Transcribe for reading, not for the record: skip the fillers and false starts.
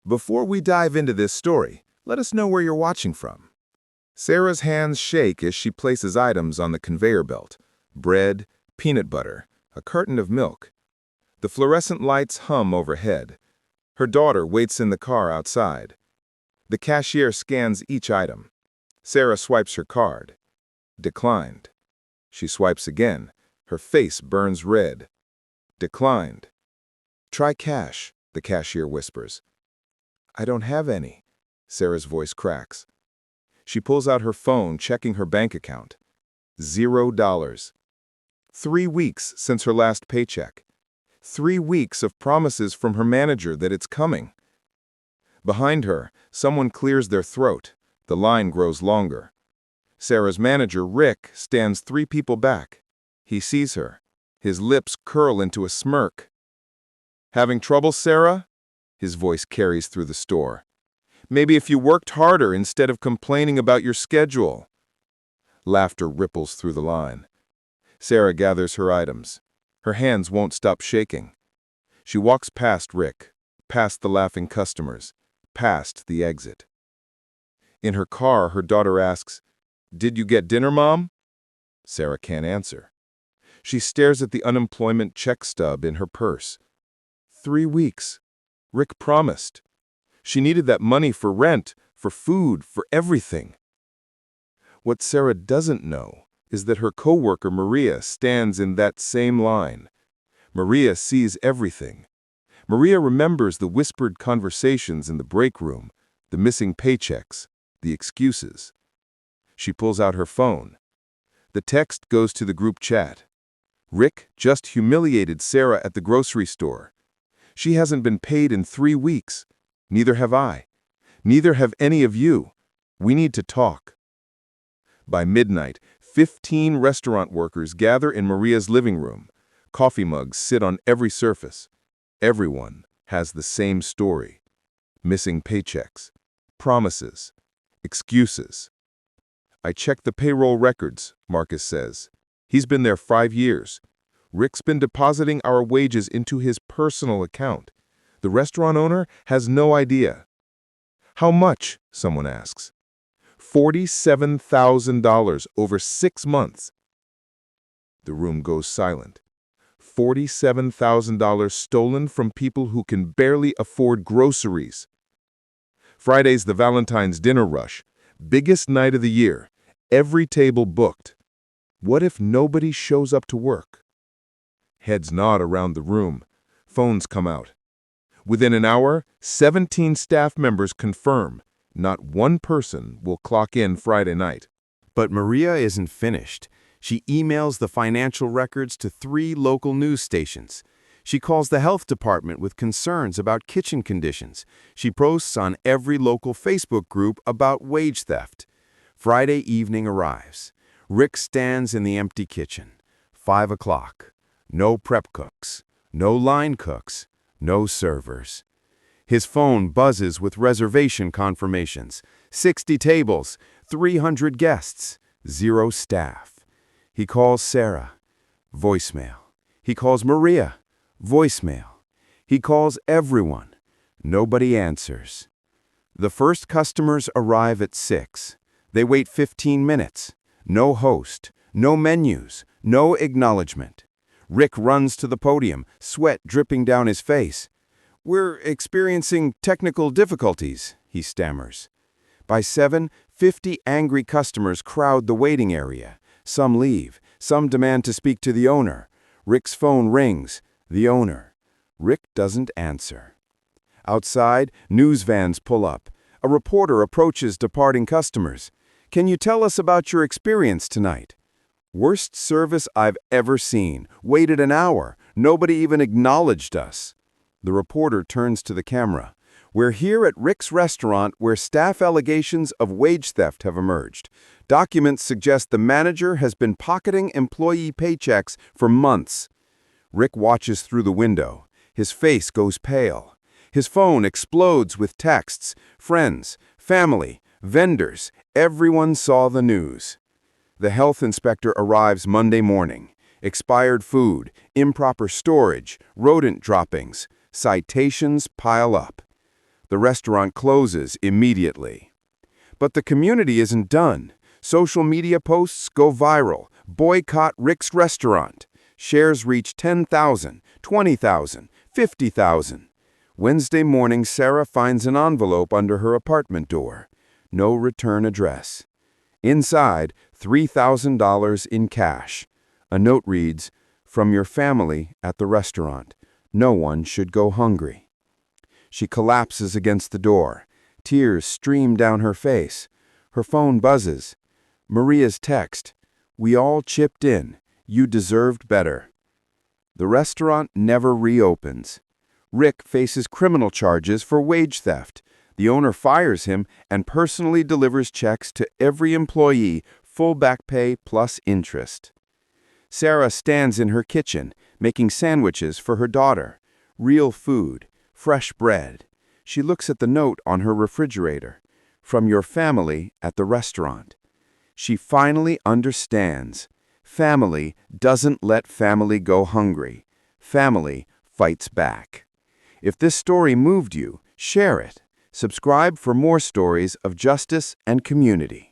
Before we dive into this story, let us know where you're watching from. Sarah's hands shake as she places items on the conveyor belt. Bread, peanut butter, a carton of milk. The fluorescent lights hum overhead. Her daughter waits in the car outside. The cashier scans each item. Sarah swipes her card. Declined. She swipes again. Her face burns red. Declined. Try cash, the cashier whispers. I don't have any. Sarah's voice cracks. She pulls out her phone, checking her bank account. $0. 3 weeks since her last paycheck. 3 weeks of promises from her manager that it's coming. Behind her, someone clears their throat. The line grows longer. Sarah's manager, Rick, stands 3 people back. He sees her. His lips curl into a smirk. Having trouble, Sarah? His voice carries through the store. Maybe if you worked harder instead of complaining about your schedule. Laughter ripples through the line. Sarah gathers her items. Her hands won't stop shaking. She walks past Rick, past the laughing customers, past the exit. In her car, her daughter asks, "Did you get dinner, Mom?" Sarah can't answer. She stares at the unemployment check stub in her purse. 3 weeks. Rick promised. She needed that money for rent, for food, for everything. What Sarah doesn't know is that her coworker Maria stands in that same line. Maria sees everything. Maria remembers the whispered conversations in the break room, the missing paychecks, the excuses. She pulls out her phone. The text goes to the group chat. Rick just humiliated Sarah at the grocery store. She hasn't been paid in 3 weeks. Neither have I. Neither have any of you. We need to talk. By midnight, 15 restaurant workers gather in Maria's living room. Coffee mugs sit on every surface. Everyone has the same story. Missing paychecks, promises, excuses. I checked the payroll records, Marcus says. He's been there 5 years. Rick's been depositing our wages into his personal account. The restaurant owner has no idea. How much? Someone asks. $47,000 over 6 months. The room goes silent. $47,000 stolen from people who can barely afford groceries. Friday's the Valentine's dinner rush. Biggest night of the year. Every table booked. What if nobody shows up to work? Heads nod around the room. Phones come out. Within an hour, 17 staff members confirm not one person will clock in Friday night. But Maria isn't finished. She emails the financial records to 3 local news stations. She calls the health department with concerns about kitchen conditions. She posts on every local Facebook group about wage theft. Friday evening arrives. Rick stands in the empty kitchen. 5 o'clock. No prep cooks. No line cooks. No servers. His phone buzzes with reservation confirmations. 60 tables, 300 guests, 0 staff. He calls Sarah. Voicemail. He calls Maria. Voicemail. He calls everyone. Nobody answers. The first customers arrive at 6. They wait 15 minutes. No host. No menus. No acknowledgement. Rick runs to the podium, sweat dripping down his face. "We're experiencing technical difficulties," he stammers. By 7, 50 angry customers crowd the waiting area. Some leave. Some demand to speak to the owner. Rick's phone rings. The owner. Rick doesn't answer. Outside, news vans pull up. A reporter approaches departing customers. "Can you tell us about your experience tonight?" "Worst service I've ever seen. Waited an hour. Nobody even acknowledged us." The reporter turns to the camera. "We're here at Rick's restaurant where staff allegations of wage theft have emerged. Documents suggest the manager has been pocketing employee paychecks for months." Rick watches through the window. His face goes pale. His phone explodes with texts. Friends, family, vendors, everyone saw the news. The health inspector arrives Monday morning. Expired food, improper storage, rodent droppings. Citations pile up. The restaurant closes immediately. But the community isn't done. Social media posts go viral. Boycott Rick's restaurant. Shares reach 10,000, 20,000, 50,000. Wednesday morning, Sarah finds an envelope under her apartment door. No return address. Inside, $3,000 in cash. A note reads, "From your family at the restaurant. No one should go hungry." She collapses against the door. Tears stream down her face. Her phone buzzes. Maria's text, "We all chipped in. You deserved better." The restaurant never reopens. Rick faces criminal charges for wage theft. The owner fires him and personally delivers checks to every employee, full back pay plus interest. Sarah stands in her kitchen, making sandwiches for her daughter. Real food, fresh bread. She looks at the note on her refrigerator. "From your family at the restaurant." She finally understands. Family doesn't let family go hungry. Family fights back. If this story moved you, share it. Subscribe for more stories of justice and community.